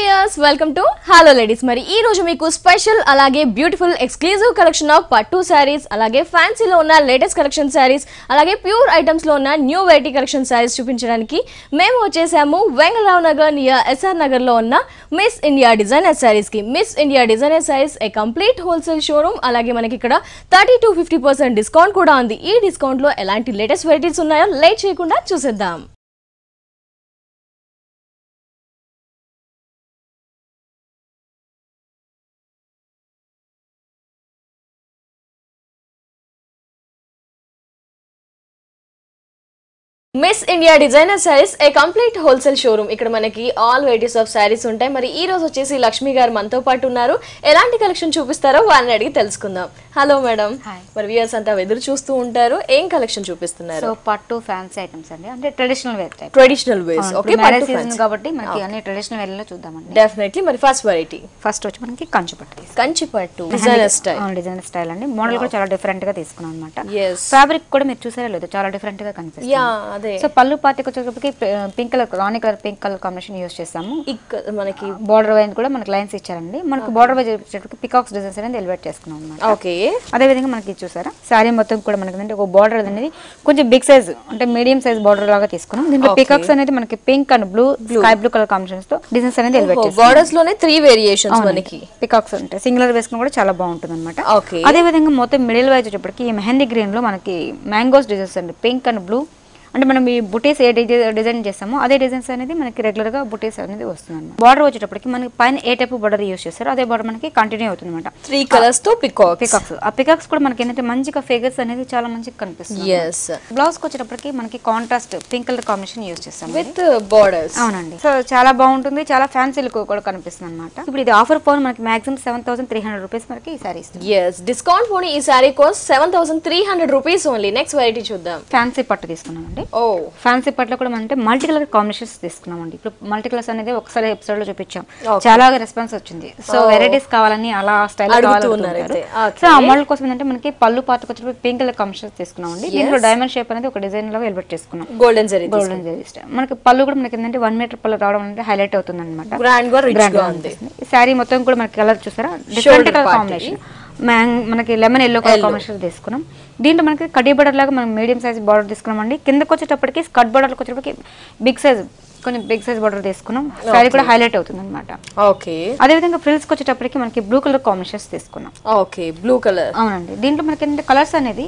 Viewers welcome to hello ladies. మరి ఈ రోజు మీకు స్పెషల్ అలాగే బ్యూటిఫుల్ ఎక్స్క్లూజివ్ కలెక్షన్ ఆఫ్ పట్టు సారీస్, అలాగే ఫ్యాన్సీలో ఉన్న లేటెస్ట్ కలెక్షన్ సారీస్, అలాగే ప్యూర్ ఐటమ్స్ లో ఉన్న న్యూ వెరైటీ కలెక్షన్ సారీస్ చూపించడానికి మేము వచ్చేసాము వెంగళరావు నగర్ నియర్ ఎస్ఆర్ నగర్ లో ఉన్న మిస్ ఇండియా డిజైనర్ సారీస్ కి. Miss India designer saris a complete wholesale showroom. అలాగే మనకి ఇక్కడ 30 to 50% డిస్కౌంట్ కూడా ఉంది. ఈ డిస్కౌంట్ లో ఎలాంటి లేటెస్ట్ వెరైటీస్ ఉన్నాయో లేట్ చేయకుండా చూసేద్దాం. Miss India designer saris a complete wholesale showroom. ఇక్కడ మనకి ఆల్ వెరైటీస్ ఆఫ్ సారీస్ ఉంటాయి. మరి ఈ రోజు వచ్చేసి లక్ష్మి గారు మనతో పాటు ఉన్నారు. ఎలాంటి కలెక్షన్ చూపిస్తారో వారిని అడిగి తెలుసుకుందాం. Hello madam. మరి వ్యూయర్స్ అంతా ఎదురు చూస్తూ ఉంటారు, ఏం కలెక్షన్ చూపిస్తున్నారు? సో పట్టు ఫ్యాన్సీ ఐటమ్స్ అండి, అంటే traditional wear type. Traditional wears. Okay, పట్టు సీజన్ కాబట్టి మనకి అన్ని ట్రెడిషనల్ వేర్ లో చూద్దామండి. డెఫినెట్లీ. మరి ఫస్ట్ వెరైటీ ఫస్ట్ వచ్చి మనకి కంచి పట్టు. కంచి పట్టు డిజైనర్ స్టైల్. డిజైనర్ స్టైల్ అండి. మోడల్ కూడా చాలా డిఫరెంట్ గా తీసుకున్నాం అన్నమాట. ఫ్యాబ్రిక్ కూడా మీరు చూసారా లేదు, చాలా డిఫరెంట్ గా కనిపిస్తుంది. సో పళ్ళు పాతికి వచ్చేటప్పటికి పింక్ కలర్, రాణి colour pink colour combination use చేస్తాము. మనకి బార్డర్ వైజ్ కూడా మనకి లైన్స్ ఇచ్చారండి. మనకి బార్డర్ వైజ్ వచ్చేటప్పటికి పికాక్స్ డిజైన్స్ అనేది ఎలివేట్ చేసుకున్నాం అన్నమాట. ఓకే. అదే విధంగా మనకి చూసారా శారీ మొత్తం కూడా మనకి అంటే ఒక బార్డర్ అనేది కొంచెం బిగ్ సైజ్ అంటే మీడియం సైజ్ బార్డర్ లాగా తీసుకున్నాం. దీంట్లో పికాక్స్ అనేది మనకి pink and blue, sky blue colour combinations తో డిజైన్స్ అనేది ఎలివేట్ చేస్తాం. బార్డర్స్ లోనే 3 వేరియేషన్స్ మనకి పికాక్స్ ఉంటాయి. సింగులర్ వేసుకుని కూడా చాలా బాగుంటుంది అనమాట. ఓకే. అదే విధంగా మొత్తం మిడిల్ వైజ్ వచ్చేటప్పటికి ఈ మెహందీ గ్రీన్ లో మనకి మ్యాంగోస్ డిజైన్స్ అండి, పింక్ అండ్ బ్లూ. అంటే మనం ఈ బుటీస్ ఏ డిజైన్ చేస్తామో అదే డిజైన్స్ అనేది మనకి రెగ్యులర్ గా బుటీస్ అనేది వస్తుంది అనమాట. బార్డర్ వచ్చేటప్పటికి మనకి పైన ఏ టైప్ బార్డర్ యూస్ చేస్తారో అదే బార్డర్ మనకి కంటిన్యూ అవుతుంది అనమాట. 3 కలర్స్ తో పికాక్స్. ఆ పికాక్స్ కూడా మనకి ఏంటంటే మంచిగా ఫిగర్స్ అనేది చాలా మంచిగా కనిపిస్తుంది. బ్లౌజ్ కి వచ్చేటప్పటికి మనకి contrast pink colour combination use చేస్తాం విత్ బార్డర్స్. అవునండి. సో చాలా బాగుంటుంది, చాలా ఫ్యాన్సీ లుక్ కూడా కనిపిస్తుంది అనమాట. ఇప్పుడు ఇది ఆఫర్ పోను మనకి మాక్సిమం 7,300 రూపీస్ మనకి ఈ సారీ ఇస్తుంది. డిస్కౌంట్ పోనీ ఈ sari cost 7,300 rupees only. Next variety చూద్దాం. ఫ్యాన్సీ పట్టు తీసుకున్నామండి. ఫ్యాన్సీ పట్ల కూడా అంటే మల్టీ కలర్ కాంబినేషన్స్ తీసుకున్నామండి. ఇప్పుడు మల్టీ కలర్స్ అనేది ఒకసారి ఎపిసోడ్ లో చూపించాం, చాలా రెస్పాన్స్ వచ్చింది. సో వెరైటీస్ కావాలని అలా స్టైల్ కావాలనుకుంటున్నారు. సో ఆ మోడల్ కోసం ఏంటంటే మనకి పళ్ళు పాటకు వచ్చి పింక్ కలర్ కాంబినేషన్స్ తీసుకున్నామండి. దీంట్లో డైమండ్ షేప్ అనేది ఒక డిజైన్ లాగా ఎలివేట్ చేసుకున్నాం. గోల్డెన్ జరీ మనకి పళ్ళు కూడా మనకి ఏంటంటే 1 మీటర్ పళ్ళు రావడం అంటే హైలైట్ అవుతుంది అనమాట. ఈ శారీ మొత్తం కూడా మనకి కలర్ చూసారా, డిఫరెంట్ కలర్ కాంబినేషన్. మనకి లెమన్ ఎల్లో కలర్ కాంబినేషన్ తీసుకున్నాం. దీంట్లో మనకి కడ్డీ బార్డర్ లాగా మనం మీడియం సైజ్ బార్డర్ తీసుకున్నాం అండి. కిందకి వచ్చేటప్పటికి స్కర్ట్ బార్డర్ వచ్చేటప్పటికి బిగ్ సైజ్, కొంచెం బిగ్ సైజ్ బార్డర్ తీసుకున్నాం. శారీ కూడా హైలైట్ అవుతుంది అనమాట. ఓకే. అదే విధంగా ఫ్రిల్స్ వచ్చేటప్పటికి మనకి బ్లూ కలర్ కాంబినేషన్స్ తీసుకున్నాం. Okay, blue colour. అవునండి. దీంట్లో మనకి ఏంటంటే కలర్స్ అనేది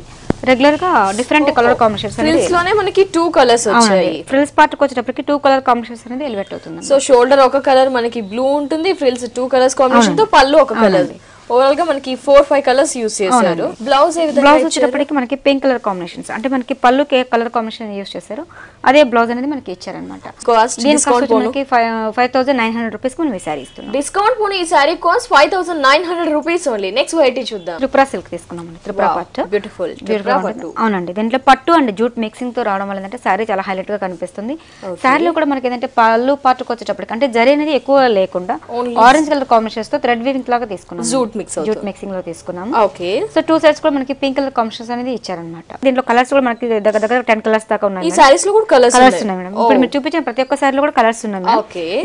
రెగ్యులర్ గా డిఫరెంట్ కలర్ కాంబినేషన్స్ ఫ్రిల్స్ లోనే మనకి 2 కలర్స్ వచ్చాయి. ఫ్రిల్స్ పార్ట్ కి వచ్చేటప్పటికి 2 కలర్ కాంబినేషన్స్ అనేది ఎలివేట్ అవుతుంది. సో షోల్డర్ ఒక కలర్ మనకి బ్లూ ఉంటుంది, ఫ్రిల్స్ 2 కలర్స్ కాంబినేషన్ తో పళ్ళు ఒక కలర్. ఓవరాల్ గా మనకి 4-5 కలర్స్ యూస్ చేశారు. బ్లౌజ్ వచ్చేటప్పటికి మనకి పింక్ కలర్ కాంబినేషన్స్, అంటే మనకి పళ్ళు ఏ కలర్ కాంబినేషన్ యూస్ చేశారు అదే బ్లౌజ్ అనేది మనకి ఇచ్చారనమాట. 5,900 రూపీస్ మనం ఈ సారీ ఇస్తున్నాం. డిస్కౌంట్ పోనీ ఈ sari cost 5,900 rupees only. Next variety చూద్దాం. త్రిపుర సిల్క్ తీసుకున్నామండి. త్రిపుర పట్టు బ్యూటిఫుల్. అవునండి. దీంట్లో పట్టు అండ్ జూట్ మిక్సింగ్ తో రావడం వల్ల ఏంటంటే సారీ చాలా హైలైట్ గా కనిపిస్తుంది. సారీలో కూడా మనకి ఏంటంటే పళ్ళు పాటుకు వచ్చేటప్పటికి అంటే జరీ అనేది ఎక్కువ లేకుండా ఆరెంజ్ కలర్ కాంబినేషన్స్ తో థ్రెడ్ వీవింగ్ లాగా తీసుకున్నాం. జూట్ మిక్సింగ్ లో తీసుకున్నాము. ఓకే. సో 2 సైడ్స్ కూడా మనకి పింక్ కలర్ కాంబినేషన్స్ అనేది ఇచ్చారనమాట. దీంట్లో కలర్స్ కూడా మనకి దగ్గర 10 కలర్స్ దాకా ఉన్నాయి. ఈ సారీస్ లో కూడా కలర్స్ ఉన్నాయి మేడం. ఇప్పుడు మీరు చూపించిన ప్రతి ఒక్క సారీలో కూడా కలర్స్ ఉన్నాయి.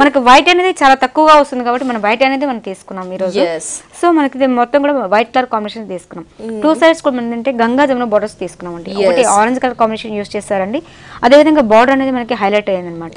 మనకి వైట్ అనేది చాలా తక్కువగా వస్తుంది కాబట్టి మనం వైట్ అనేది మనం తీసుకున్నాం ఈ రోజు. సో మనకి మొత్తం కూడా వైట్ కలర్ కాంబినేషన్ తీసుకున్నాం. 2 సైడ్స్ కూడా ఏంటంటే గంగా జమున బోర్డర్స్ తీసుకున్నాం అండి. ఒకటి ఆరెంజ్ కలర్ కాంబినేషన్ యూస్ చేస్తారండి. అదే విధంగా బార్డర్ అనేది మనకి హైలైట్ అయ్యింది అనమాట.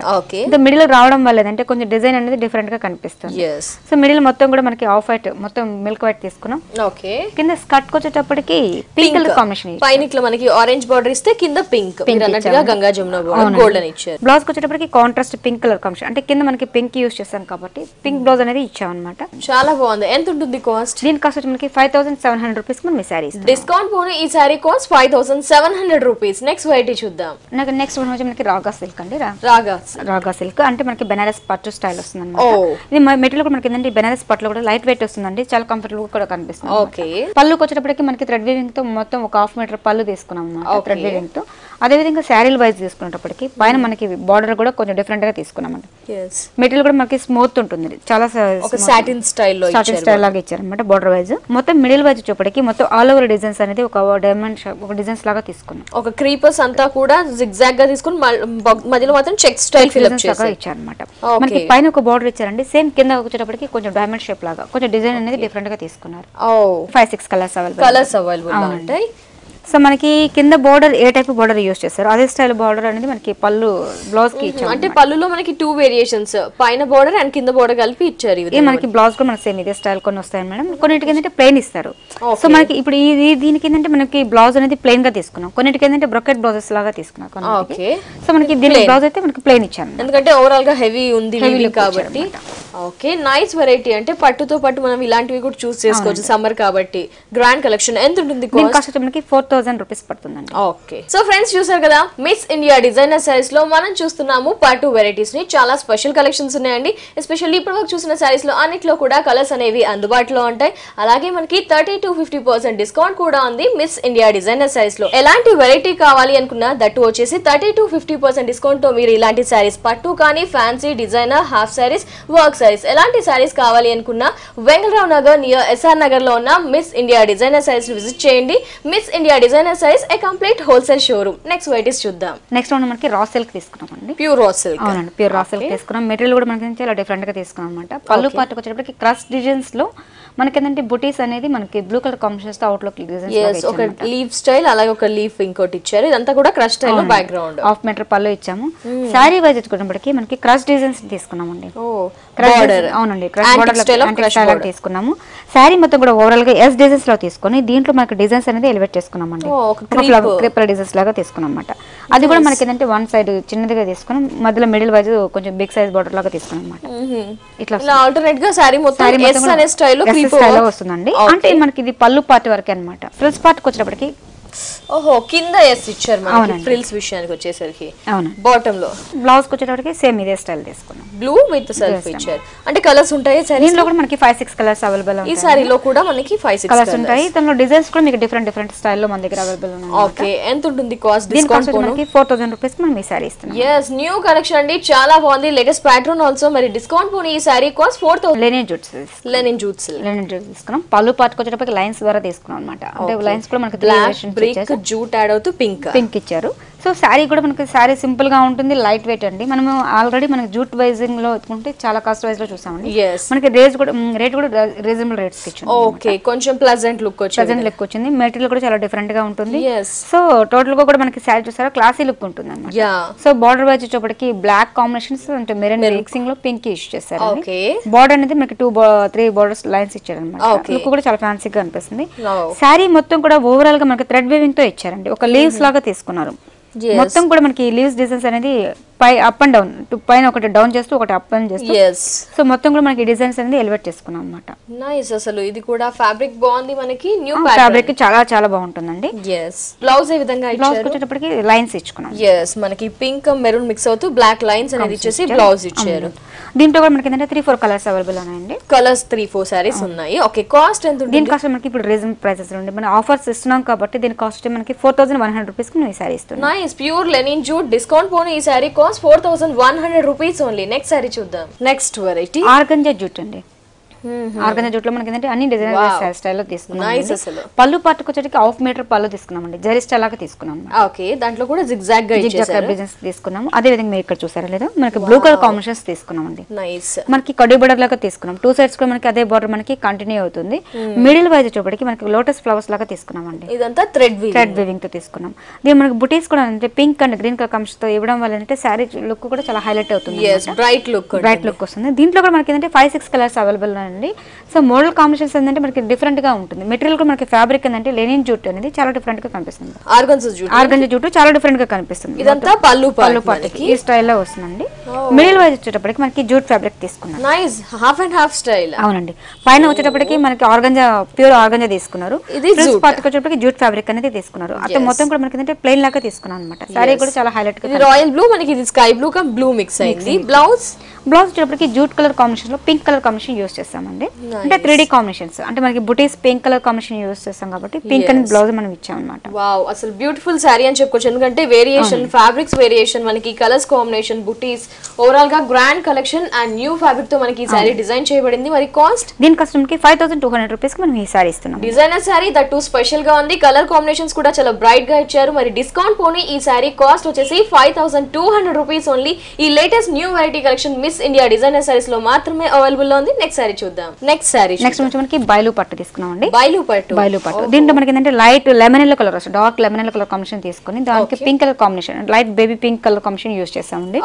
ఇంకా మిడిల్ రావడం వల్ల అంటే కొంచెం డిజైన్ అనేది డిఫరెంట్ గా కనిపిస్తుంది. సో మిడిల్ మొత్తం కూడా మనకి ఆఫ్ వైట్, మొత్తం మిల్క్ వైట్ తీసుకున్నాం. ఓకే. కింద స్కర్ట్ వచ్చేటప్పటికి పింక్ కలర్ కాంబినేషన్, పైన ఇట్లా మనకి ఆరెంజ్ బార్డర్ ఇస్తే కింద పింక్ అన్నట్టుగా గంగా జమున బార్డర్ గోల్డెన్ ఇచ్చారు. బ్లౌజ్ వచ్చేటప్పటికి కాంట్రాస్ట్ పింక్ కలర్ కాంబినేషన్, అంటే కింద మనకి పింక్ యూస్ చేస్తాం కాబట్టి పింక్ బ్లౌజ్ అనేది ఇచ్చాం అనమాట. చాలా బాగుంది. ఎంత ఉంటుంది కాస్ట్? దీని కాస్ట్ వచ్చి మనకి 5,700 రూపీస్ మనం ఈ సారీ ఇస్తాం. డిస్కౌంట్ పోనీ ఈ sari cost 5,700 rupees. Next variety చూద్దాం. నెక్స్ట్ వన్ వచ్చి మనకి రాగా సిల్క్ అండి. రాగా సిల్క్ అంటే మనకి బెనారస్ పట్టు స్టైల్ వస్తుంది అనమాట. ఇది మెటీరియల్ కూడా మనకి ఏంటంటే బెనారస్ పట్టులో కూడా లైట్ వెయిట్ వస్తుందండి, చాలా కంఫర్టబుల్ కాన్సెప్ట్ కూడా కనిపిస్తుంది. ఓకే, పళ్ళుకి వచ్చేటప్పటికి మనకి థ్రెడ్ వీవింగ్ తో మొత్తం ఒక 1/2 మీటర్ పళ్ళు తీసుకున్నాం అన్నమాట థ్రెడ్ వీవింగ్ తో. అదే విధంగా శారీల్ వైజ్ తీసుకునేటప్పటికి పైన మనకి బార్డర్ కూడా కొంచెం డిఫరెంట్ గా తీసుకున్నామండి. మెటీరియల్ కూడా మనకి స్మూత్ ఉంటుంది, చాలా సాటిన్ స్టైల్ లాగా ఇచ్చారన్నమాట బార్డర్ వైజ్. మొత్తం మిడిల్ వైజ్ వచ్చేప్పటికి మొత్తం ఆల్ ఓవర్ డిజైన్స్ అనేది ఒక డైమండ్ ఒక డిజైన్స్ లాగా తీసుకున్నాం. ఒక క్రీపర్స్ అంతా కూడా జిగ్జాగ్ గా తీసుకుని మధ్యలో మాత్రం చెక్ స్టైల్ ఫిల్ అప్ చేశారు ఇచ్చారన్నమాట. మనకి పైన ఒక బార్డర్ ఇచ్చారండి, సేమ్ కింద వచ్చేటప్పటికి కొంచెం డైమండ్ షేప్ లాగా కొంచెం డిజైన్ అనేది డిఫరెంట్ గా తీసుకున్నారు. 5-6 కలర్స్ అవైలబుల్ ఉంటాయి. సో మనకి కింద బోర్డర్ ఏ టైప్ బోర్డర్ యూస్ చేస్తారు, అదే స్టైల్ బోర్డర్ అనేది మనకి పళ్ళు బ్లౌజ్ కి ఇచ్చారు. అంటే పళ్ళులో మనకి 2 వేరియేషన్స్, పైన బోర్డర్ అండ్ కింద బోర్డర్ కలిపి ఇచ్చారు. ఇది మనకి బ్లౌజ్ కూడా మనకి సేమ్ ఇదే స్టైల్ కొన్ని వస్తాయి మేడం. కొన్నిటికి ఏంటంటే ప్లెయిన్ ఇస్తారు. సో మనకి ఇప్పుడు దీనికి ఏంటంటే మనకి బ్లౌజ్ అనేది ప్లెయిన్ గా తీసుకున్నాం, కొన్నిటికి ఏంటంటే బ్రొకెట్ బ్లౌజెస్ లాగా తీసుకున్నాం. సో మనకి దీని బ్లౌజ్ అయితే మనకి ప్లెయిన్ ఇచ్చాను, ఎందుకంటే ఓవరాల్ గా హెవీ ఉంది కాబట్టి. Okay, nice variety. అంటే పట్టుతో పాటు మనం ఇలాంటివి కూడా చూస్ చేసుకోవచ్చు సమ్మర్ కాబట్టి. Grand collection. ఎంత ఉంటుంది కాస్ట్? మనకి 4000 రూపీస్ పడుతుంది. ఓకే, సో ఫ్రెండ్స్ చూసారు కదా, మిస్ ఇండియా డిజైనర్ సారీస్ లో మనం చూస్తున్నాము పట్టు వెరైటీస్ ని. చాలా స్పెషల్ కలెక్షన్స్ ఉన్నాయండి. ఎస్పెషల్లీ ఇప్పుడు వరకు చూసిన సారీస్ లో అన్నిట్లో కూడా కలర్స్ అనేవి అందుబాటులో ఉంటాయి. అలాగే మనకి 30-50% డిస్కౌంట్ కూడా ఉంది మిస్ ఇండియా డిజైనర్ సారీస్ లో. ఎలాంటి వెరైటీ కావాలి అనుకున్నా దట్టు వచ్చేసి 30-50% డిస్కౌంట్ తో మీరు ఇలాంటి సారీస్ పట్టు కానీ fancy designer half saris work saris ఎలాంటి సారీస్ కావాలి అనుకున్నా వెంగళరావు నగర్ నియర్ ఎస్ఆర్ నగర్ లో ఉన్న miss India designer saris visit చేయండి. Miss India designer saris a complete wholesale showroom. Next varieties చూద్దాం. నెక్స్ట్ వన్ మనకి రా సిల్క్ తీసుకున్నామండి, ప్యూర్ రా సిల్క్. అవునండి, ప్యూర్ రా సిల్క్ తీసుకున్నాం. మెటీరియల్ కూడా మనకి చాలా డిఫరెంట్ గా తీసుకున్నాం అనమాట. పళ్ళు పార్ట్ వచ్చేటప్పటికి క్రష్ డిజైన్స్ లో మనకి ఏంటంటే బుటీస్ అనేది మనకి బ్లూ కలర్ కాంబినేషన్స్ తో అవుట్ లుక్ డిజైన్స్, ఒక లీఫ్ స్టైల్ అలాగే ఒక లీఫ్ ఇంకోటి ఇచ్చారు. ఇదంతా కూడా క్రష్ స్టైల్ లో బ్యాక్ గ్రౌండ్ 1/2 మీటర్ పళ్ళు ఇచ్చాము. సారీ వైజ్ వచ్చేటప్పటికి మనకి క్రష్ డిజైన్స్ తీసుకున్నామండి. అవునండి, క్రష్ బోర్డర్ తీసుకున్నాము. సారీ మొత్తం కూడా ఓవరాల్ గా ఎస్ డిజైన్స్ లో తీసుకొని దీంట్లో మనకి డిజైన్స్ అనేది ఎలివేట్ చేసుకున్నామండి. క్రీపర్ డిజైన్స్ లాగా తీసుకున్నాం అన్నమాట. అది కూడా మనకి ఏంటంటే వన్ సైడ్ చిన్నదిగా తీసుకున్నాం, మధ్యలో మిడిల్ వైజ్ కొంచెం బిగ్ సైజ్ బోర్డర్ లాగా తీసుకున్నాం అన్నమాట. ఇట్లా ఆల్టర్నేట్ గా సారీ మొత్తం స్టైల్లో వస్తుందండి. అంటే మనకి ఇది పళ్ళు పార్ట్ వరకే అన్నమాట. ఫ్రిల్స్ పార్ట్ వచ్చేటప్పటికి ఓహో కింద ఎస్ ఇచ్చారు మనకి ఫ్రిల్స్ విషయానికి వచ్చేసరికి. అవును, బాటమ్ లో బ్లౌజ్ కి వచ్చేటప్పటికి సేమ్ ఇదే స్టైల్ తీసుకున్నాం, బ్లూ విత్ సెల్ఫ్ ఇచ్చారు. అంటే కలర్స్ ఉంటాయి దీనిలో కూడా మనకి 5-6 కలర్స్ అవైలబుల్ ఉంటాయి. ఈ సారీలో కూడా మనకి 5-6 కలర్స్ ఉంటాయి. దానిలో డిజైన్స్ కూడా మీకు డిఫరెంట్ స్టైల్లో మన దగ్గర అవైలబుల్ ఉన్నాయి. ఓకే, ఎంత ఉంటుంది కాస్ట్? డిస్కౌంట్ మనకి 4000 రూపీస్ మనం ఈ సారీ ఇస్తున్నాం. yes, న్యూ కలెక్షన్ అండి, చాలా బాగుంది. Latest pattern also. మరి డిస్కౌంట్ పోనీ ఈ సారీ కాస్ట్ 4000. లెనిన్ జూట్స్ తీసుకున్నాం. పళ్ళు పార్ట్ వచ్చేటప్పటికి లైన్స్ ద్వారా తీసుకున్నాం అన్నమాట. అంటే లైన్స్ కూడా మనకి బ్రేక్ జూట్ యాడ్ అవుతూ పింక్ ఇచ్చారు. సో శారీ కూడా మనకి శారీ సింపుల్ గా ఉంటుంది, లైట్ వెయిట్ అండి. మనం ఆల్రెడీ మనకి జూట్ వైజింగ్ లో ఎత్తుకుంటే చాలా కాస్ట్ వైజ్ లో చూసామండి. మనకి రేట్ కూడా రీజనబుల్ రేట్స్ ఇచ్చింది. ఓకే, కొంచెం ప్లెజెంట్ లుక్ వచ్చింది. మెటీరియల్ కూడా చాలా డిఫరెంట్ గా ఉంటుంది. సో టోటల్ గా కూడా మనకి శారీ చూసారా క్లాసీ లుక్ ఉంటుంది అన్నమాట. సో బార్డర్ వైజ్ వచ్చేప్పటికి బ్లాక్ కాంబినేషన్స్ అంటే మెరూన్ మిక్సింగ్ లో పింక్ యూస్ చేశారు. బార్డర్ అనేది మనకి 2-3 బోర్డర్స్ లైన్స్ ఇచ్చారు అనమాట. లుక్ కూడా చాలా ఫ్యాన్సీగా అనిపిస్తుంది. శారీ మొత్తం కూడా ఓవరాల్ గా మనకి థ్రెడ్ వీవింగ్ తో ఇచ్చారండి. ఒక లీవ్స్ లాగా తీసుకున్నారు. మొత్తం కూడా మనకి లీవ్స్ డిజైన్స్ అనేది అప్ అండ్ డౌన్, పైన ఒకటి డౌన్ చేస్తూ ఒకటి అప్ అండ్ చేస్తూ. సో మొత్తం కూడా మనకి డిజైన్స్ అనేది ఎలివేట్ చేసుకున్నాం అన్నమాట. నైస్. అసలు ఇది కూడా ఫ్యాబ్రిక్ బాగుంది, మనకి న్యూ ఫ్యాబ్రిక్ చాలా బాగుంటుందండి. బ్లౌజ్ ఏ విధంగా బ్లౌజ్ వచ్చేటప్పటికి లైన్స్ ఇచ్చుకున్నాం. మనకి పింక్ మెరూన్ మిక్స్ అవుతూ బ్లాక్ లైన్స్ అనేది ఇచ్చేసి బ్లౌజ్ ఇచ్చారు. దీంట్లో కూడా మనకి ఏంటంటే 3-4 కలర్స్ అవైలబుల్ ఉన్నాయండి. కలర్స్ 3-4 సారీస్ ఉన్నాయి. ఓకే, కాస్ట్ ఎంత ఉంటుంది? దీని కాస్ట్ మనకి ఇప్పుడు రీజనబుల్ ప్రైసెస్ ఉంది. మనం ఆఫర్స్ ఇస్తున్నాం కాబట్టి దీని కాస్ట్ మనకి 4100 రూపీస్ కి ఈ సారీ ఇస్తున్నాం. Nice, pure linen jute. Discount పోను ఈ sari cost 4100 rupees only. Next sari చూద్దాం. నెక్స్ట్ వెరైటీ ఆర్గంజా జూట్ అండి. ఆర్గంజా జూట్లో మనకి ఏంటంటే అన్ని డిజైనర్ స్టైల్లో తీసుకున్నాం. పళ్ళు పార్ట్కి వచ్చేటికి 1/2 మీటర్ పళ్ళు తీసుకున్నామండి, జరీ స్టైల్ లాగా తీసుకున్నాం. ఓకే, దాంట్లో కూడా జిగ్జాగ్ గా డిజైన్స్ తీసుకున్నాము. అదే విధంగా మీరు ఇక్కడ చూసారా లేదా మనకి బ్లూ కలర్ కాంబినేషన్స్ తీసుకున్నామండి. మనకి కడి బోర్డర్ లాగా తీసుకున్నాం. 2 సైడ్స్ కూడా మనకి అదే బోర్డర్ మనకి కంటిన్యూ అవుతుంది. మిడిల్ వైజ్ వచ్చేప్పటికి మనకి లోటస్ ఫ్లవర్స్ లాగా తీసుకున్నామండి. ఇదంతా థ్రెడ్ వీవింగ్ తో తీసుకున్నాం. దీని మనకి బుటీస్ కూడా అంటే pink and green colour combination తో ఇవ్వడం వల్ల అంటే శారీ లుక్ కూడా చాలా హైలైట్ అవుతుంది, బ్రైట్ లుక్ వస్తుంది. దీంట్లో కూడా మనకి ఏంటంటే 5-6 కలర్స్ అవైలబుల్ ఉన్నాయండి. సో మోడల్ కాంబినేషన్స్ ఏంటంటే మనకి డిఫరెంట్ గా ఉంటుంది. మెటీరియల్ కూడా మనకి ఫ్యాబ్రిక్ ఏంటంటే లెనిన్ జూట్ అనేది చాలా డిఫరెంట్ గా కనిపిస్తుంది. ఆర్గంజా జూట్ చాలా డిఫరెంట్ గా కనిపిస్తుంది. ఇదంతా పళ్ళు పార్ట్కి ఈ స్టైల్లో వస్తుందండి. మిడిల్ వైజ్ వచ్చేటప్పటికి మనకి జూట్ ఫ్యాబ్రిక్ తీసుకున్నాం. Nice, half and half style. అవునండి, పైన వచ్చేటప్పటికి మనకి ఆర్గంజా ప్యూర్ ఆర్గంజా తీసుకున్నారు. పార్ట్కి వచ్చేటప్పటికి జూట్ ఫ్యాబ్రిక్ అనేది తీసుకున్నారు. అంటే మొత్తం కూడా మనకి ఏంటంటే ప్లెయిన్ లాగా తీసుకున్నాం అనమాట. సారీ కూడా చాలా హైలైట్ గా. రాయల్ బ్లూ, మనకి ఇది స్కై బ్లూ కా బ్లూ మిక్స్ అయింది. బ్లౌజ్ బ్లౌజ్ వచ్చేటప్పటికి జూట్ కలర్ కాంబినేషన్ లో పింక్ కలర్ కాంబినేషన్ యూస్ చేస్తామండి. అంటే 3D కాంబినేషన్స్, అంటే మనకి బుటీస్ పింక్ కలర్ కాంబినేషన్ యూస్ చేస్తాం కాబట్టి పింక్ అండ్ బ్లౌజ్ మనం ఇచ్చాం అనమాట. వావ్, అసలు బ్యూటిఫుల్ శారీ అని చెప్పుకోవచ్చు. ఎందుకంటే వేరియేషన్, ఫ్యాబ్రిక్స్ వేరియేషన్, మనకి కలర్స్ కాంబినేషన్, బుటీస్, ఓవరాల్ గా grand collection and new fabric తో మనకి ఈ శారీ డిజైన్ చేయబడింది. మరి కాస్ట్ దీని కస్టమర్ కి 5200 రూపీస్ కి మనం ఈ శారీ ఇస్తున్నాం. Designer sari that two special గా ఉంది. కలర్ కాంబినేషన్స్ కూడా చాలా బ్రైట్ గా ఇచ్చారు. మరి డిస్కౌంట్ పోనీ ఈ శారీ కాస్ట్ వచ్చేసి 5200 రూపీస్ ఓన్లీ. ఈ latest new variety collection miss India designer saris లో మాత్రమే అవైలబుల్ లో ఉంది. నెక్స్ట్ సారీ చూద్దాం. నెక్స్ట్ మనకి బైలు పట్టు తీసుకున్నాం అండి. బైలు పట్టు దీంట్లో మనకి ఏంటంటే లైట్ లెమన్ ఎల్లో కలర్ వస్తుంది, dark lemon yellow colour combination తీసుకొని దానికి pink colour combination, light baby pink colour combination use చేస్తామండి.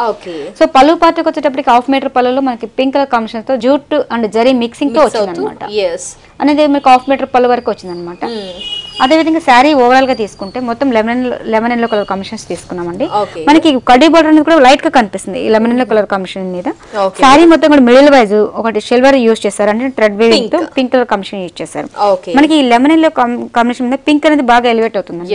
సో పళ్ళు పాటకు వచ్చేటప్పటికి హాఫ్ మీటర్ పళ్ళులో మనకి పింక్ కలర్ కాంబినేషన్ తో జూట్ అండ్ జరీ మిక్సింగ్ తో వచ్చింది అనమాట. అనేది మీకు హాఫ్ మీటర్ పళ్ళు వరకు వచ్చింది అనమాట. అదే విధంగా శారీ ఓవరాల్ గా తీసుకుంటే మొత్తం లెమన్ ఎల్లో కలర్ కాంబినేషన్స్ తీసుకున్నామండి. మనకి కడ్డీ బోర్డర్ అనేది కూడా లైట్ గా కనిపిస్తుంది ఈ లెమన్ ఎల్లో కలర్ కాంబినేషన్ మీద. శారీ మొత్తం కూడా మిడిల్ వైజ్ ఒకటి సిల్వర్ యూస్ చేస్తారు, అంటే థ్రెడ్ వీవింగ్ తో పింక్ కలర్ కాంబినేషన్ యూస్ చేస్తారు. మనకి ఈ లెమన్ ఎల్లో కాంబినేషన్ మీద పింక్ అనేది బాగా ఎలివేట్ అవుతుంది.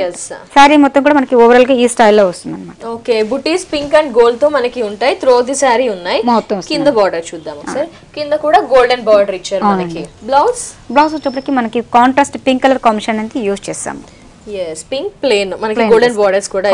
శారీ మొత్తం కూడా మనకి ఓవరాల్ గా ఈ స్టైల్లో వస్తుంది అనమాట. Okay, buttis pink and gold తో మనకి ఉంటాయి. త్రో ది శారీ ఉన్నాయి. మొత్తం కింద బార్డర్ చూద్దాం ఒకసారి. కింద కూడా గోల్డెన్ బార్డర్ ఇచ్చారు మనకి. బ్లౌజ్ వచ్చేటప్పటికి మనకి కాంట్రాస్ట్ పింక్ కలర్ కాంబినేషన్ అనేది యూస్ చేస్తాము. పింక్ ప్లేన్ మనకి గోల్డెన్ బోర్డర్స్ కూడా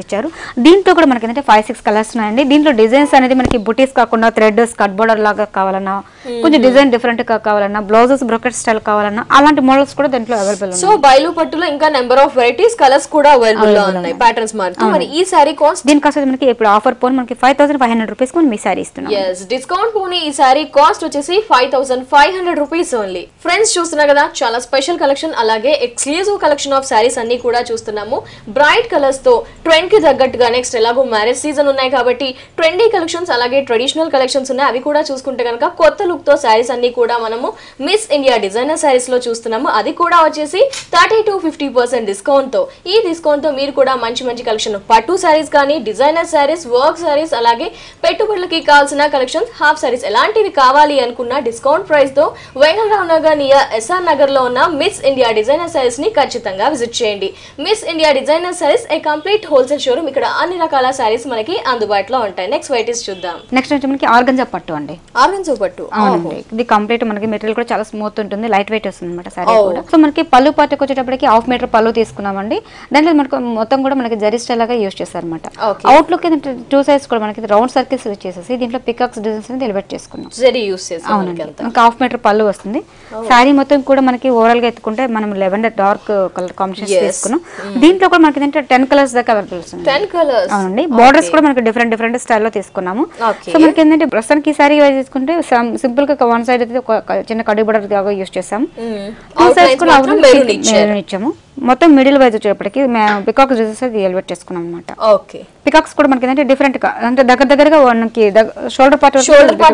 ఇచ్చారు. దీంట్లో కూడా మనకి ఏంటంటే 5-6 కలర్స్ ఉన్నాయండి. దీంట్లో డిజైన్స్ అనేది మనకి బుటీస్ కాకుండా థ్రెడ్ స్కర్ట్ బోర్డర్ లాగా కావాలన్నా, కొంచెం డిజైన్ డిఫరెంట్ గా కావాలన్నా, బ్లౌజెస్ బ్రోకెట్ స్టైల్ కావాలన్నా అలాంటి మోడల్స్ కూడా దీంట్లో అవైలబుల్ ఉన్నాయి. సో బైలు పట్టులో ఇంకా నెంబర్ ఆఫ్ వెరైటీస్ కలర్స్ కూడా అవైలబుల్ గా ఉన్నాయి, ప్యాటర్న్స్ మారుతూ. మరి ఈ సారీ కాస్ట్ దీని కాస్ట్ మనకి ఇప్పుడు ఆఫర్ పోన్ మనకి 5500 రూపీస్ కి ఈ సారీ ఇస్తున్నాం. డిస్కౌంట్ పోనీ ఈ సారీ కాస్ట్ వచ్చేసి 5500 రూపీస్ ఓన్లీ. ఫ్రెండ్స్ చూస్తున్నారు కదా, చాలా స్పెషల్ కలెక్షన్ అలాగే ఎక్స్క్లూజివ్ కలెక్షన్ ఆఫ్ సారీస్ అన్ని కూడా చూస్తున్నాము. బ్రైట్ కలర్స్ తో ట్రెండ్ కి తగ్గట్టుగా, నెక్స్ట్ ఎలాగో మ్యారేజ్ సీజన్ ఉన్నాయి కాబట్టి ట్రెండీ కలెక్షన్స్ అలాగే ట్రెడిషనల్ కలెక్షన్స్ ఉన్నాయి. అవి కూడా చూసుకుంటే కనుక కొత్త లుక్ తో సారీస్ అన్ని కూడా మనము మిస్ ఇండియా డిజైనర్ సారీస్ లో చూస్తున్నాము. అది కూడా వచ్చేసి 30-50% డిస్కౌంట్ తో. ఈ డిస్కౌంట్ తో మీరు కూడా మంచి మంచి కలెక్షన్ పట్టు సారీస్ కానీ, డిజైనర్ సారీస్, వర్క్ సారీస్, అలాగే పెట్టుబడులకి కావాల్సిన కలెక్షన్స్, హాఫ్ సారీస్ ఎలాంటివి కావాలి అనుకున్న డిస్కౌంట్ ప్రైస్ తో వెంగళరావు నగర్ నియర్ ఎస్ఆర్ నగర్ లో ఉన్న మిస్ ఇండియా డిజైనర్ సారీస్ ని ఖచ్చితంగా విజిట్ చేయండి. Miss India designer saris a complete wholesale showroom. ఇక్కడ అన్ని రకాల సారీస్ మనకి అందుబాటులో ఉంటాయి. నెక్స్ట్ వెరైటీస్ చూద్దాం. నెక్స్ట్ వచ్చి మనకి ఆర్గంజా పట్టు అండి. ఆర్గంజా పట్టు ఇది కంప్లీట్ మనకి మెటీరియల్ కూడా చాలా స్మూత్ ఉంటుంది, లైట్ వెయిట్ వస్తుంది అనమాట సారీ కూడా. సో మనకి పళ్ళు పాటకు వచ్చేటప్పటికి హాఫ్ మీటర్ పళ్ళు తీసుకున్నామండి. దాంట్లో మనకు మొత్తం కూడా మనకి జరీ స్టైల్ లాగా యూస్ చేస్తారు అనమాట. అవుట్ లుక్ 2 సైడ్స్ కూడా మనకి రౌండ్ సర్కిల్స్ చేసేసి దీంట్లో పికాక్స్ డిజైన్స్ అనేది ఎలివేట్ చేసుకున్నాం. జరీ యూస్ చేస్తాం. అవునండి, ఇంకా హాఫ్ మీటర్ పళ్ళు వస్తుంది. సారీ మొత్తం కూడా మనకి ఓవరాల్ గా ఎత్తుకుంటే మనం లెవెండర్ డార్క్ కలర్ కాంబినేషన్ తీసుకున్నాం. దీంట్లో కూడా మనకి ఏంటంటే 10 కలర్స్ దాకా అవైలబుల్ ఉంది. 10 కలర్స్ అవునండి. బోర్డర్స్ కూడా మనకి డిఫరెంట్ స్టైల్లో తీసుకున్నాము. సో మనకి ఏంటంటే ప్రస్తుతానికి ఈ సారీ తీసుకుంటే సింపుల్ గా వన్ సైడ్ అయితే చిన్న కడ్డీ బోర్డర్ లాగా యూస్ చేసాము. 2 సైడ్స్ కూడా మెరూన్ ఇచ్చాము. మొత్తం మిడిల్ వైజ్ వచ్చేటప్పటికి పికాక్స్ డిజైన్స్ అది ఎలివేట్ చేసుకున్నాం అనమాట. పికాక్స్ కూడా మనకి ఏంటంటే డిఫరెంట్ గా, అంటే దగ్గరగా మనకి షోల్డర్ పార్ట్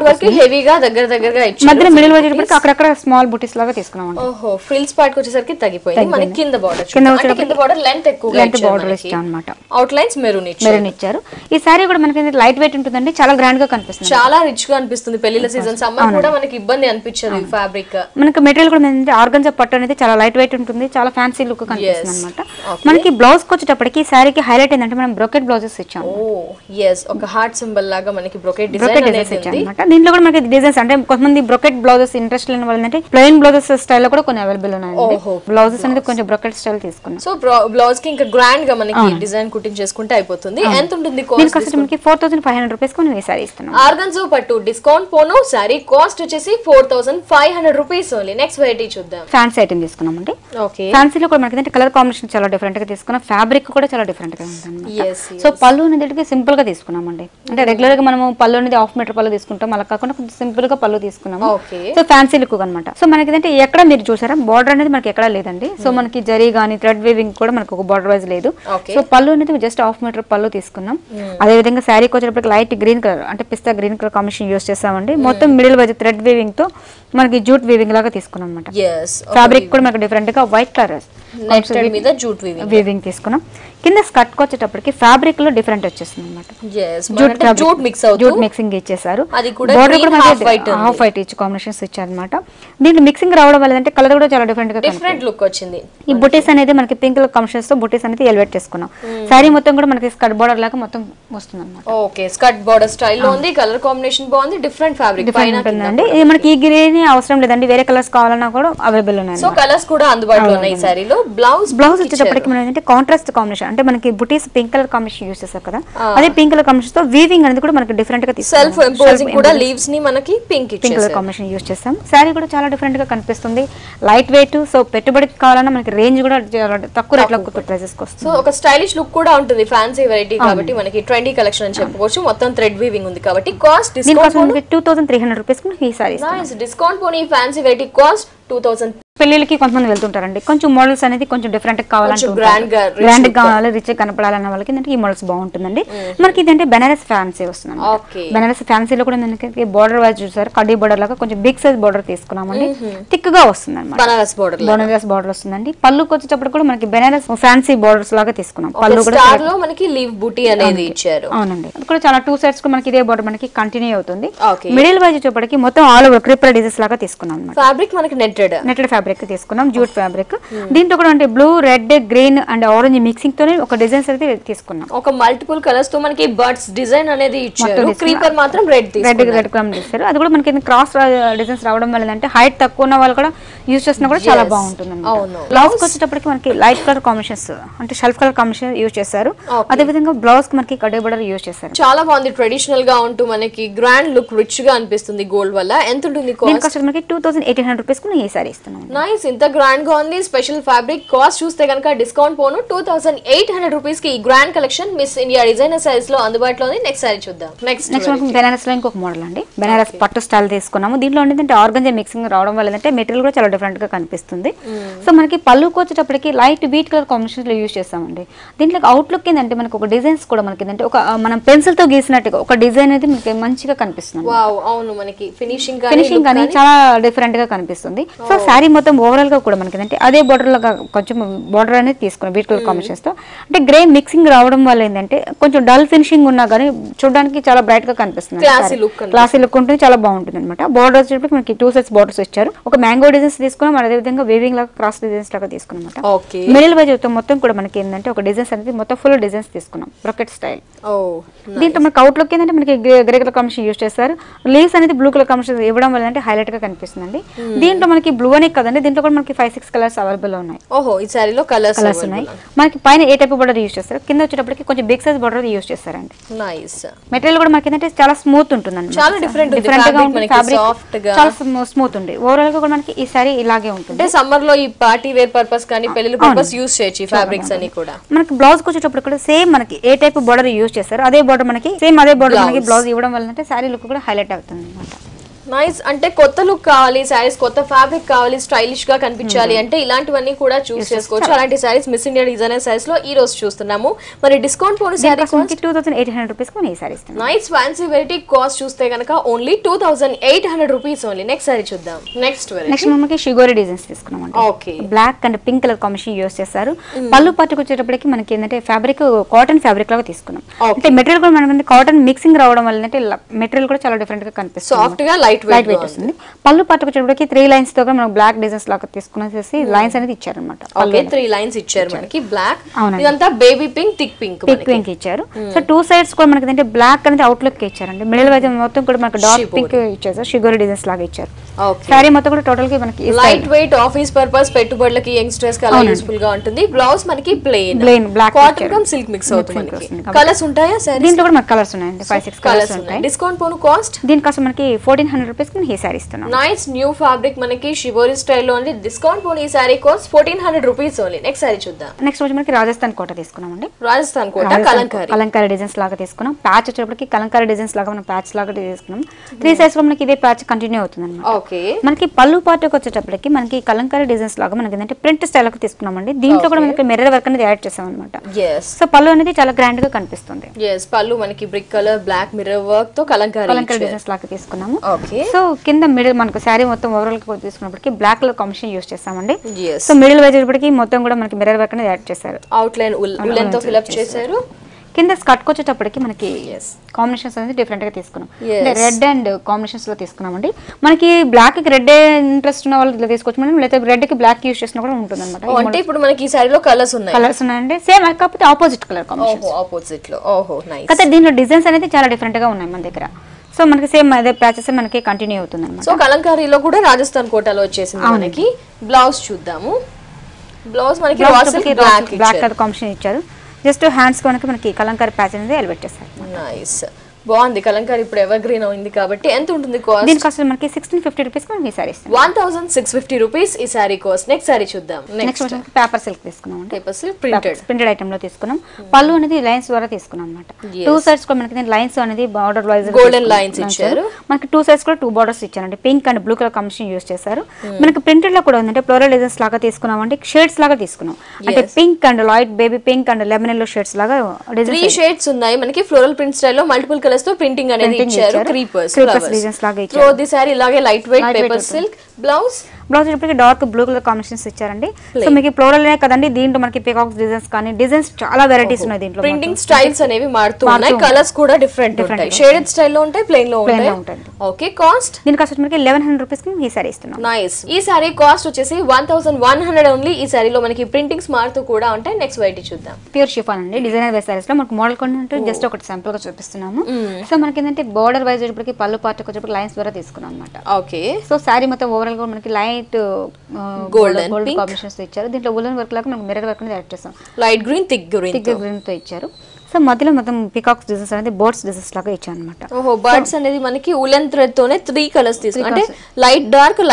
వరకు హెవీగా దగ్గరగా ఇచ్చారు. మధ్యలో మిడిల్ వైజ్ వచ్చేటప్పటికి అక్కడక్కడ స్మాల్ బుటీస్ లాగా తీసుకున్నాం. ఓహో, ఫ్రిల్స్ పార్ట్ వచ్చేసరికి తగ్గిపోయింది. మనకి కింద బోర్డర్ లెంత్ ఎక్కువగా ఇచ్చాం అన్నమాట. అవుట్ లైన్స్ మెరూన్ ఇచ్చారు. ఈ సారీ కూడా మనకి లైట్ వెయిట్ ఉంటుందండి, చాలా గ్రాండ్ గా కనిపిస్తుంది, చాలా రిచ్ గా అనిపిస్తుంది. పెళ్లిల సీజన్ సమ్మర్ కూడా మనకి ఇబ్బంది అనిపించదు. ఈ ఫ్యాబ్రిక్ మనకి మెటీరియల్ కూడా ఏంటంటే ఆర్గంజా పట్టు అనేది చాలా లైట్ వెయిట్ ఉంటుంది, చాలా ఫ్యాన్సీ లుక్ కనిపిస్తుంది అన్నమాట. మనకి బ్లౌజ్ వచ్చేటప్పటికి సారీకి హైలైట్ ఏంటంటే మనం బ్రోకెట్ బ్లౌజెస్ ఇచ్చాము. ఒక హార్ట్ సింబల్ లాగా మనకి బ్రోకెట్ డిజైన్ అన్నమాట. దీంట్లో కూడా మనకి డిజైన్స్ అంటే కొంతమంది బ్రోకెట్ బ్లౌజెస్ ఇంట్రెస్ట్ లేని వాళ్ళు అంటే ప్లెయిన్ బ్లౌజెస్ స్టైల్ లో కూడా కొన్ని అవైలబుల్ ఉన్నాయి. బ్లౌజెస్ అనేది కొంచెం బ్రోకెట్ స్టైల్ తీసుకున్నాం. సో బ్లౌజ్ కి ఇంకా గ్రాండ్ గా మనకి డిజైన్ కుట్టింగ్ చేసుకుంటే అయిపోతుంది. ఎంత ఉంటుంది కాస్ట్? మనకి 4500 రూపీస్ కి ఈ సారీ ఇస్తున్నాం. ఆర్గన్జా పట్టు డిస్కౌంట్ పోను సారీ కాస్ట్ వచ్చేసి 4500 రూపీస్ ఓన్లీ. నెక్స్ట్ వెరైటీ చూద్దాం. ఫ్యాన్సీ ఐటమ్ తీసుకున్నామండి. ఫ్యాన్సీలో కూడా మనకి కలర్ కాంబినేషన్ చాలా డిఫరెంట్ గా తీసుకున్నాం. ఫ్యాబ్రిక్ కూడా చాలా డిఫరెంట్ గా ఉంటుంది. సో పళ్ళు అనేది సింపుల్ గా తీసుకున్నామండి. అంటే రెగ్యులర్ గా మనం పళ్ళు అనేది హాఫ్ మీటర్ పళ్ళు తీసుకుంటాం, అలా కాకుండా కొంచెం సింపుల్ గా పళ్ళు తీసుకున్నాము. సో ఫ్యాన్సీ లుక్ అనమాట. సో మనకి ఏంటంటే ఎక్కడ మీరు చూసారా బార్డర్ అనేది మనకి ఎక్కడ లేదండి. సో మనకి జరీ గానీ థ్రెడ్ వీవింగ్ కూడా మనకు ఒక బార్డర్ వైజ్ లేదు. సో పళ్ళు అనేది జస్ట్ హాఫ్ మీటర్ పళ్ళు తీసుకున్నాం. అదే విధంగా శారీకి వచ్చేటప్పటికి లైట్ గ్రీన్ కలర్ అంటే పిస్తా గ్రీన్ కలర్ కాంబినేషన్ యూస్ చేస్తామండి. మొత్తం మిడిల్ వైజ్ థ్రెడ్ వీవింగ్ తో మనకి జూట్ వీవింగ్ లాగా తీసుకున్నాం అనమాట. ఫ్యాబ్రిక్ కూడా మనకి డిఫరెంట్ గా వైట్ కలర్ మీద జూట్ వీవింగ్ తీసుకున్నాం. కింద స్కర్ట్ కి వచ్చేటప్పటికి ఫ్యాబ్రిక్ లో డిఫరెంట్ వచ్చేస్తుంది అనమాట. జూట్ మిక్సింగ్ ఇచ్చేసారు. బోర్డర్ కూడా హాఫ్ వైట్ ఇచ్చి కాంబినేషన్స్ ఇచ్చారు అనమాట. దీంట్లో మిక్సింగ్ రావడం వల్ల అంటే కలర్ కూడా చాలా డిఫరెంట్ లుక్ వచ్చింది. ఈ బుటీస్ అనేది మనకి పింక్ కలర్ కాంబినేషన్స్ తో బుటీస్ అనేది ఎలివేట్ చేసుకున్నాం. సారీ మొత్తం కూడా మనకి స్కర్ట్ బోర్డర్ లాగా మొత్తం వస్తుంది అనమాట. ఓకే, స్కర్ట్ బోర్డర్ స్టైల్లో ఉంది. కలర్ కాంబినేషన్ బాగుంది. డిఫరెంట్ ఫ్యాబ్రిక్ ఉంటుందండి. ఇది మనకి ఈ గ్రీన్ అవసరం లేదండి, వేరే కలర్స్ కావాలన్నా కూడా అవైలబుల్ ఉన్నాయి. సో కలర్స్ కూడా అందుబాటులో ఉన్నాయి ఈ సారీలో. బ్లౌజ్ వచ్చేటప్పటికి మనం ఏంటంటే కాంట్రాస్ట్ కాంబినేషన్, అంటే మనకి బుటీస్ పింక్ కలర్ కాంబినేషన్ యూస్ చేస్తారు కదా, అదే పింక్ కలర్ కాంబినేషన్ తో వీవింగ్ అనేది కూడా మనకి డిఫరెంట్ గా సెల్ఫ్ ఎంపోజింగ్ కూడా లీవ్స్ ని మనకి పింక్ కలర్ కాంబినేషన్ యూస్ చేస్తాం. సారీ కూడా చాలా డిఫరెంట్ గా కనిపిస్తుంది. లైట్ వెయిట్, సో పెట్టుబడికి కావాలన్నా మనకి రేంజ్ కూడా తక్కువ రేట్ లో ప్రైసెస్ కి వస్తుంది. సో ఒక స్టైలిష్ లుక్ కూడా ఉంటుంది. ఫ్యాన్సీ వెరైటీ కాబట్టి మనకి ట్రెండీ కలెక్షన్ అని చెప్పుకోవచ్చు. మొత్తం థ్రెడ్ వీవింగ్ ఉంది కాబట్టి కాస్ట్ డిస్కౌంట్ 2300 రూపీస్ కి ఈ సారీ డిస్కౌంట్ పోనీ ఫ్యాన్సీ వెరైటీ కాస్ట్ 2000. పెళ్లిళ్ళకి కొంతమంది వెళ్తుంటారండి, కొంచెం మోడల్స్ అనేది కొంచెం డిఫరెంట్ కావాలంటే గ్రాండ్ కావాలి, రిచ్ కనపడాలన్న వాళ్ళకి ఈ మోడల్స్ బాగుంటుందండి. మనకి ఇదంటే బెనారస్ ఫ్యాన్సీ వస్తుంది. బెనారస్ ఫ్యాన్సీలో కూడా బోర్డర్ వైజ్ చూసారు, కడ్డీ బోర్డర్ లాగా కొంచెం బిగ్ సైజ్ బోర్డర్ తీసుకున్నామండి. థిక్ గా వస్తుంది అనమాట. బనారస్ బోర్డర్ వస్తుందండి. పళ్ళుకి వచ్చేటప్పుడు కూడా మనకి బెనారస్ ఫ్యాన్సీ బోర్డర్స్ లాగా తీసుకున్నాం. పళ్ళు కూడా మనకి లీవ్ బూటీ అనేది ఇచ్చారు. అవునండి, అది కూడా చాలా 2 సైడ్స్ మనకి ఇదే బోర్డర్ మనకి కంటిన్యూ అవుతుంది. మిడిల్ వైజ్ వచ్చేటప్పటికి మొత్తం ఆల్ ఓవర్ క్రీపర్ డిజైన్స్ లాగా తీసుకున్నాం అనమాట. ఫ్యాబ్రిక్ మనకి నెట్టెడ్ ఫ్యాబ్రిక్ తీసుకున్నాం, జూట్ ఫ్యాబ్రిక్. దీంట్లో కూడా అంటే blue, red, green and orange mixing తోనే ఒక డిజైన్స్ అయితే తీసుకున్నాం. ఒక మల్టిపుల్ కలర్స్ తో మనకి బర్డ్స్ డిజైన్ అనేది ఇచ్చారు. క్రీపర్ మాత్రం రెడ్ కలర్ ఇస్తారు. అది కూడా మనకి క్రాస్ డిజైన్స్ రావడం వల్ల అంటే హైట్ తక్కువ ఉన్న వాళ్ళు కూడా యూజ్ చేసినా కూడా చాలా బాగుంటుంది. బ్లౌజ్ వచ్చేటప్పటికి మనకి లైట్ కలర్ కాంబినేషన్స్, అంటే షెల్ఫ్ కలర్ కాంబినేషన్ యూజ్ చేశారు. అదే విధంగా బ్లౌజ్ కి మనకి కడ్డీ బోర్డర్ యూజ్ చేశారు. చాలా బాగుంది. ట్రెడిషనల్ గా ఉంటూ మనకి గ్రాండ్ లుక్ రిచ్ గా అనిపిస్తుంది గోల్డ్ వల్ల. ఎంత ఉంటుంది కాస్ట్? మనకి 2800 రూపీస్ కి ఈ సారీ ఇస్తున్నాం. నైస్, ఇంత గ్రాండ్ గా ఉంది. Special fabric. కాస్ట్ చూస్తే కనుక డిస్కౌంట్ పోను 2800 రూపీస్ కి ఈ grand collection miss India designer size లో అందుబాటులో ఉంది. నెక్స్ట్ సారీ చూద్దాం. నెక్స్ట్ బెనారస్ లో ఇంకొక మోడల్ అండి. బెనారస్ పట్టు స్టైల్ తీసుకున్నాము. దీంట్లో ఏంటంటే ఆర్గంజా మిక్సింగ్ రావడం వల్ల అంటే మెటీరియల్ కూడా చాలా డిఫరెంట్ గా కనిపిస్తుంది. సో మనకి పళ్ళుకి వచ్చేటప్పటికి లైట్ వీట్ కలర్ కాంబినేషన్ లో యూజ్ చేస్తామండి. దీంట్లో అవుట్ లుక్ ఏంటంటే మనకి ఒక డిజైన్స్ కూడా మనకి ఏంటంటే ఒక మనం పెన్సిల్ తో గీసినట్టుగా ఒక డిజైన్ అయితే మనకి మంచిగా కనిపిస్తుంది. అవును, మనకి ఫినిషింగ్ కానీ చాలా డిఫరెంట్ గా కనిపిస్తుంది. సో సారీ మొత్తం ఓవరాల్ గా కూడా మనకి అంటే అదే బోర్డర్ లాగా కొంచెం బోర్డర్ అనేది తీసుకున్నాం వీట్ కలర్ కాంబినేషన్స్ తో. అంటే గ్రే మిక్సింగ్ రావడం వల్ల ఏంటంటే కొంచెం డల్ ఫినిషింగ్ ఉన్నా కానీ చూడడానికి చాలా బ్రైట్ గా కనిపిస్తుంది. క్లాసీ లుక్ ఉంటుంది, చాలా బాగుంటుంది అనమాట. బోర్డర్ వచ్చేటప్పుడు మనకి 2 సైడ్స్ బోర్డర్స్ ఇచ్చారు. ఒక మ్యాంగో డిజైన్స్ తీసుకున్నాం, అదే విధంగా వేవింగ్ లాగా క్రాస్ డిజైన్స్ లాగా తీసుకున్నాం. మిడిల్ వైజ్ మొత్తం కూడా మనకి ఏంటంటే ఒక డిజైన్స్ అనేది మొత్తం ఫుల్ డిజైన్స్ తీసుకున్నాం, బ్రకెట్ స్టైల్. దీంట్లో మనకి అవుట్ లుక్ ఏంటంటే మనకి గ్రే కలర్ కాంబినేషన్ యూజ్ చేస్తారు. లీవ్స్ అనేది బ్లూ కలర్ కాంబినేషన్ ఇవ్వడం వల్ల అంటే హైలైట్ గా కనిపిస్తుంది. దీంట్లో మనకి బ్లూ అనే కదండి, దీంట్లో కూడా మనకి 5-6 కలర్స్ అవైలబుల్ ఉన్నాయి. ఈ సారీలో కలర్స్ ఉన్నాయి. మనకి పైన ఏ టైప్ బోర్డర్ యూజ్ చేస్తారు, కింద వచ్చేటప్పటికి కొంచెం బిగ్ సైజ్ బోర్డర్ యూజ్ చేస్తారండి. నైస్. మెటీరియల్ కూడా మనకి ఏంటంటే చాలా స్మూత్ ఉంటుందండి. చాలా డిఫరెంట్ గా ఉంటుంది. ఫ్యాబ్రిక్ చాలా స్మూత్ ఉంది. ఓవరాల్ గా కూడా మనకి ఈ సారీ ఇలాగే ఉంటుంది. అంటే సమ్మర్ లో ఈ పార్టీ వేర్ పర్పస్ కానీ పెళ్లి పర్పస్ యూజ్ చేయొచ్చు ఈ ఫ్యాబ్రిక్స్ అని కూడా. మనకి బ్లౌజ్ వచ్చేటప్పుడు కూడా సేమ్ మనకి ఏ టైప్ బోర్డర్ యూజ్ చేస్తారు అదే బోర్డర్ మనకి మనకి బ్లౌజ్ ఇవ్వడం వల్ల అంటే సారీ లుక్ కూడా హైలైట్ అవుతుంది అన్నమాట. నైస్. అంటే కొత్త లుక్ కావాలి, సారీస్ కొత్త ఫ్యాబ్రిక్ కావాలి, స్టైలిష్ గా కనిపించాలి అంటే ఇలాంటివన్నీ కూడా చూస్ చేసుకోవచ్చు. అలాంటి saris miss India designer size లో ఈ రోజు చూస్తున్నాము. మరి డిస్కౌంట్ పోను సారీ 2800 రూపీస్ కి ఈ సారీ ఇస్తున్నాం. Nice fancy variety. కాస్ట్ చూస్తే గనక only 2800 rupees only. Next sari చూద్దాం. నెక్స్ట్ మనకి షిగోరి డిజైన్స్ తీసుకున్నాం. Okay, black and pink colour combination use చేస్తారు. పళ్ళు పట్టుకు వచ్చేటప్పటికి మనకి ఏంటంటే ఫ్యాబ్రిక్ కాటన్ ఫ్యాబ్రిక్ లాగా తీసుకున్నాం. అంటే మెటీరియల్ కూడా మనకి కాటన్ మిక్సింగ్ రావడం వల్ల అంటే మెటీరియల్ కూడా చాలా డిఫరెంట్ గా కనిపిస్తుంది. సాఫ్ట్ గా లైట్ వెయిట్ వస్తుంది. పళ్ళు పట్టుకొచ్చేటప్పటికి 3 లైన్స్ తో మనం బ్లాక్ డిజైన్స్ లాగా తీసుకునేసి లైన్స్ అనేది ఇచ్చారన్నమాట. ఓకే, 3 లైన్స్ ఇచ్చారు మనకి. బ్లాక్, ఇదంతా బేబీ పింక్, థిక్ పింక్ ఇచ్చారు. సో 2 సైడ్స్ కూడా మనకి ఏంటంటే బ్లాక్ అనేది అవుట్ లుక్ ఇచ్చారండి. మిడిల్ వైపు మొత్తం కూడా మనకి డార్క్ పింక్ ఇచ్చారు, షుగర్ డిజైన్స్ లాగా ఇచ్చారు. సారీ మొత్తం కూడా టోటల్ గా మనకి లైట్ వెయిట్ ఆఫీస్ పర్పస్ పెట్టుబడులకి యంగ్స్టర్స్ కి అలా యూస్ఫుల్ గా ఉంటుంది. బ్లౌజ్ మనకి plain black cotton cum silk mix అవుతుంది. కలర్స్ ఉంటాయా సారీ? దీంట్లో కూడా మనకి కలర్స్ ఉన్నాయండి, 5-6 కలర్స్ ఉంటాయి. డిస్కౌంట్ పోను కాస్ట్ దీని కోసం మనకి 1400 రూపీస్ కి ఈ సారీ ఇస్తున్నాం. నైస్ న్యూ ఫ్యాబ్రిక్ మనకి షివోరి స్టైల్ లో ఉంది. డిస్కౌంట్ పోను ఈ sari cost 1400 rupees only. Next sari చూద్దాం. నెక్స్ట్ వచ్చి మనకి రాజస్థాన్ కోట తీసుకున్నామండి. రాజస్థాన్ కోట కలంకారీ డిజైన్స్ లాగా తీసుకున్నాం. ప్యాచ్ వచ్చేటప్పటికి కలంకారీ డిజైన్స్ లాగా మనం ప్యాచ్ లాగా తీసుకున్నాం. 3 సైజ్ లో మనకి ఇదే ప్యాచ్ కంటిన్యూ అవుతుంది అన్నమాట. మనకి పళ్ళు పార్ట్కి వచ్చేటప్పటికి మనకి కలంకారీ డిజైన్స్ లాగా మనకి ఏంటంటే ప్రింట్ స్టైల్ కి తీసుకున్నామండి. దీంట్లో కూడా మనకి మిర్రర్ వర్క్ అనేది యాడ్ చేసాం అనమాట. సో పళ్ళు అనేది చాలా గ్రాండ్ గా కనిపిస్తుంది. పళ్ళు మనకి brick colour black mirror work తో కలంకారీ డిజైన్స్ లాగా తీసుకున్నాము. సో కింద మిడిల్ మనకు శారీ మొత్తం ఓవరాల్ గా తీసుకున్నప్పటికి బ్లాక్ కలర్ కాంబినేషన్ యూస్ చేస్తామండి. సో మిడిల్ వచ్చేటప్పటికి మొత్తం కూడా మనకి మిర్రర్ వర్క్ అనేది యాడ్ చేశారు. అవుట్ లైన్ ఉలెన్ తో ఫిల్ అప్ చేశారు. కింద స్కర్ట్ వచ్చేటప్పటికి మనకి కాంబినేషన్స్ అనేది డిఫరెంట్ గా తీసుకున్నాం. రెడ్ అండ్ కాంబినేషన్స్ లో తీసుకున్నామండి. మనకి బ్లాక్ కి రెడ్ ఇంట్రెస్ట్ ఉన్న వాళ్ళు ఇట్లా తీసుకోవచ్చు మేడం, లేదా రెడ్ కి బ్లాక్ యూస్ చేసినా కూడా ఉంటుంది అనమాట. అంటే ఇప్పుడు మనకి ఈ సారీలో కలర్స్ ఉన్నాయండి, సేమ్ కాకపోతే ఆపోజిట్ కలర్ కాంబినేషన్. ఆపోజిట్ లో కాకపోతే దీంట్లో డిజైన్స్ అనేది చాలా డిఫరెంట్ గా ఉన్నాయి మన దగ్గర. సో మనకి సేమ్ అదే ప్యాచెస్ మనకి కంటిన్యూ అవుతుంది అనమాట. సో కలంకారీలో కూడా రాజస్థాన్ కోటాలో వచ్చేసింది. మనకి బ్లౌజ్ చూద్దాము. బ్లౌజ్ మనకి బ్లాక్ కలర్ కాంబినేషన్ ఇచ్చారు. జస్ట్ హ్యాండ్స్ కనుక మనకి కలంకారీ ప్యాచ్ అనేది ఎలివేట్ చేస్తారు. నైస్, బాగుంది. కలంకారీ ఇప్పుడు ఎవర్ గ్రీన్ అయింది కాబట్టి ఎంత ఉంటుంది కాస్ట్? దీని కాస్ట్ మనకి 1650 రూపీస్ మనకి ఈ సారీ 1650 రూపీస్ ఈ సారీ కాస్ట్. నెక్స్ట్ సారీ చూద్దాం. నెక్స్ట్ పేపర్ సిల్క్ తీసుకున్నాం. పేపర్ సిల్క్ ప్రింటెడ్ ఐటమ్ లో తీసుకున్నాం. పళ్ళు అనేది లైన్స్ ద్వారా తీసుకున్నాం అన్నమాట. టూ సైడ్స్ కూడా మనకి లైన్స్ అనేది బార్డర్ వైజ్ గోల్డెన్ లైన్స్ ఇచ్చారు. మనకి టూ సైడ్స్ కూడా 2 బార్డర్స్ ఇచ్చారండి. Pink and blue colour combination use చేశారు. మనకి ప్రింటెడ్ లో కూడా ఉందంటే ఫ్లోరల్ డిజైన్స్ లాగా తీసుకున్నాం అంటే షేడ్స్ లాగా తీసుకున్నాం. అంటే pink and light baby pink and lemon yellow shades లాగా 3 షేడ్స్ ఉన్నాయి మనకి. ఫ్లోరల్ ప్రింట్ స్టైల్ లో మల్టిపుల్ కలర్స్ తో ప్రింటింగ్ అనేది ఇచ్చారు. క్రీపర్స్ డిజైన్స్ లాగా ఇచ్చారు. సో ది సారీ ఇలాగే light weight paper silk. Blouse ఇప్పటికి డార్క్ బ్లూ కలర్ కాంబినేషన్స్ ఇచ్చారండి. సో మీకు ఫ్లోరల్ కదండి, దీంట్లో మనకి పీకాక్స్ డిజైన్స్ కానీ డిజైన్స్ చాలా వెరైటీస్ ఉన్నాయి. దీంట్లో ప్రింటింగ్ స్టైల్స్ అనేవి మారుతూ ఉన్నాయి. కలర్స్ కూడా డిఫరెంట్ ఉంటాయి. షేడెడ్ స్టైల్ లో ఉంటాయి, ప్లెయిన్ లో ఉంటాయి. ఓకే, కాస్ట్ దీని కాస్ట్ మనకి 1100 రూపీస్ కి ఈ సారీ ఇస్తున్నాం. నైస్. ఈ సారీ కాస్ట్ వచ్చేసి 1100 ఓన్లీ. ఈ సారీలో మనకి ప్రింటింగ్స్ మారుతూ కూడా ఉంటాయి. నెక్స్ట్ వెరైటీ చూద్దాం. ప్యూర్ షిఫాన్ అండి. డిజైనర్ వేర్ సారీస్ లో మనకి మోడల్ కొంటే జస్ట్ ఒకటి శాంపుల్ గా చూపిస్తున్నాము. సో మనకి ఏంటంటే బోర్డర్ వైజ్ వచ్చేప్పటికి పళ్ళు పార్ట్ వచ్చేప్పటికి లైన్స్ ద్వారా తీసుకున్నాం అన్నమాట. ఓకే. సో సారీ మొత్తం ఓవరాల్ గా మనకి లైట్ గోల్డ్ కాంబినేషన్స్ ఇచ్చారు. దీంట్లో వులెన్ వర్క్ లాగా మనకి మిర్రర్ వర్క్ అనేది యాడ్ చేసాం. లైట్ గ్రీన్ థిక్ గ్రీన్ తో ఇచ్చారు. సో మధ్యలో మొత్తం పికాక్స్ డిజైన్స్ అనేది బర్డ్స్ డిజైన్స్ లాగా ఇచ్చారు అనమాట. ఓహో, బర్డ్స్ అనేది మనకి వులెన్ థ్రెడ్ తోనే 3 కలర్స్ తీసుకున్నారు. అంటే లైట్ డార్క్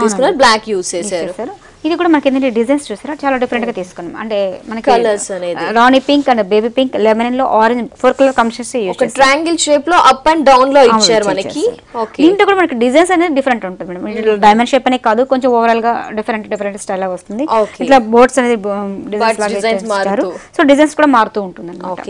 తీసుకున్నారు, బ్లాక్ యూస్ చేశారు. ఇది కూడా మనకి ఏంటంటే డిజైన్స్ చూసారా చాలా డిఫరెంట్ గా తీసుకున్నాం. అంటే మనకి కలర్స్ అనేది రాణి pink and baby pink lemon లో ఆరెంజ్ 4 కలర్ కాంబినేషన్స్ యూస్ చేశారు. ఒక ట్రయాంగిల్ షేప్ లో అప్ అండ్ డౌన్ లో ఇచ్చారు మనకి. ఓకే, దీంట్లో కూడా మనకి డిజైన్స్ అనేది డిఫరెంట్ ఉంటుంది మేడం. ఇట్లా డైమండ్ షేప్ అనే కాదు, కొంచెం ఓవరాల్ గా డిఫరెంట్ స్టైల్ లా వస్తుంది. ఇట్లా బోర్డ్స్ అనేది డిజైన్స్ మారుతారు. సో డిజైన్స్ కూడా మారుతూ ఉంటుంది అన్నమాట.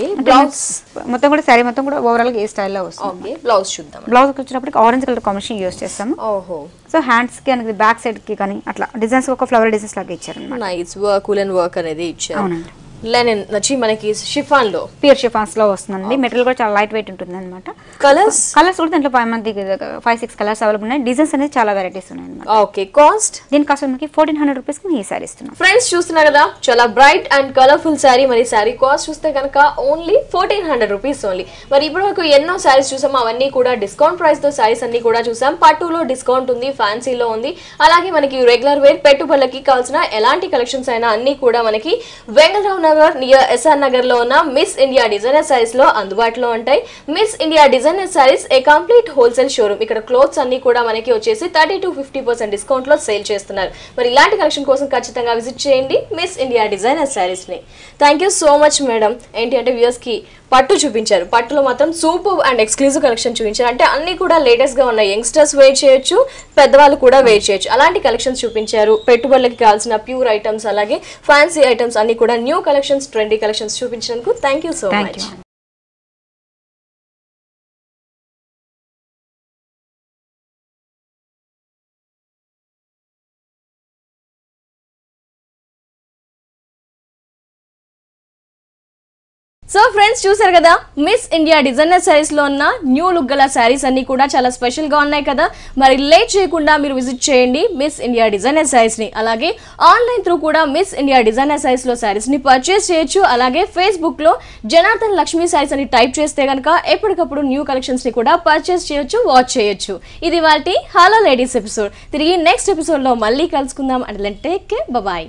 మొత్తం కూడా సారీ మొత్తం కూడా ఓవరాల్ గా ఏ స్టైల్ లో వస్తుంది. ఓకే, బ్లౌజ్ చూద్దాం. బ్లౌజ్ వచ్చినప్పటికి ఆరెంజ్ కలర్ కాంబినేషన్ యూస్ చేస్తాము. ఓహో, సో హ్యాండ్స్ కి అనేది బ్యాక్ సైడ్ కి కానీ అట్లా డిజైన్స్ ఒక ఫ్లవర్ డిజైన్స్ లాగా ఇచ్చారు. నైస్ వర్క్, వులెన్ వర్క్ అనేది ఇచ్చారు. అవునండి. లెనిన్ నచ్చి మనకి షిఫాన్ లో ప్యూర్ షిఫాన్స్ లో వస్తుందండి. మెటీరియల్ కూడా చాలా లైట్ వెయిట్ ఉంటుంది అనమాట. కలర్స్ కూడా దాంట్లో 5-6 కలర్స్ అవైలబుల్ ఉన్నాయి. డిజైన్స్ అనేది చాలా వెరైటీస్ ఉన్నాయి అనమాట. ఓకే, కాస్ట్ దీని కాస్ట్ మనకి 1400 రూపీస్ కి ఈ సారీ ఇస్తున్నాం. ఫ్రెండ్స్ చూస్తున్నారు కదా, చాలా బ్రైట్ అండ్ కలర్ఫుల్ సారీ. మరి సారీ కాస్ట్ చూస్తే కనుక ఓన్లీ 1400 రూపీస్ ఓన్లీ. మరి ఇప్పుడు వరకు ఎన్నో సారీస్ చూసాం, అవన్నీ కూడా డిస్కౌంట్ ప్రైస్ తో సారీస్ అన్ని కూడా చూసాం. పట్టులో డిస్కౌంట్ ఉంది, ఫ్యాన్సీలో ఉంది, అలాగే మనకి రెగ్యులర్ వేర్ పెట్టుబడులకి కావాల్సిన ఎలాంటి కలెక్షన్స్ అయినా అన్ని కూడా మనకి వెంగళరావు నగర్ నియర్ ఎస్ఆర్ నగర్ లో ఉన్న మిస్ ఇండియా డిజైనర్ సారీస్ లో అందుబాటులో ఉంటాయి. Miss India designer saris a complete wholesale showroom. ఇక్కడ క్లోత్స్ అన్ని కూడా మనకి వచ్చేసి 30-50% డిస్కౌంట్ లో సేల్ చేస్తున్నారు. మరి ఇలాంటి కలెక్షన్ కోసం ఖచ్చితంగా విజిట్ చేయండి మిస్ ఇండియా డిజైనర్ సారీస్ ని. Thank you so much madam. ఏంటి అంటే వ్యూయర్స్ కి పట్టు చూపించారు. పట్టులో మాత్రం సూపర్ అండ్ ఎక్స్క్లూజివ్ కలెక్షన్ చూపించారు. అంటే అన్ని కూడా లేటెస్ట్ గా ఉన్నాయి. యంగ్స్టర్స్ వేర్ చేయొచ్చు, పెద్దవాళ్ళు కూడా వేర్ చేయొచ్చు, అలాంటి కలెక్షన్స్ చూపించారు. పెట్టుబడులకి కావాల్సిన ప్యూర్ ఐటమ్స్ అలాగే ఫ్యాన్సీ ఐటమ్స్ అన్ని కూడా న్యూ కలెక్షన్స్, ట్రెండీ కలెక్షన్స్ చూపించినందుకు thank you so much. So friends చూసారు కదా, మిస్ ఇండియా డిజైనర్ సారీస్ లో ఉన్న న్యూ లుక్ గల సారీస్ అన్ని కూడా చాలా స్పెషల్ గా ఉన్నాయి కదా. మరి లేట్ చేయకుండా మీరు విజిట్ చేయండి మిస్ ఇండియా డిజైనర్ సారీస్ ని. అలాగే ఆన్లైన్ త్రూ కూడా మిస్ ఇండియా డిజైనర్ సారీస్ లో సారీస్ ని పర్చేస్ చేయొచ్చు. అలాగే ఫేస్బుక్ లో జనార్దన్ లక్ష్మీ సారీస్ అని టైప్ చేస్తే కనుక ఎప్పటికప్పుడు న్యూ కలెక్షన్స్ ని కూడా పర్చేస్ చేయొచ్చు, వాచ్ చేయొచ్చు. ఇది వాటి హలో లేడీస్ ఎపిసోడ్. తిరిగి నెక్స్ట్ ఎపిసోడ్ లో మళ్ళీ కలుసుకుందాం. అంటే టేక్ కేర్, బాయ్.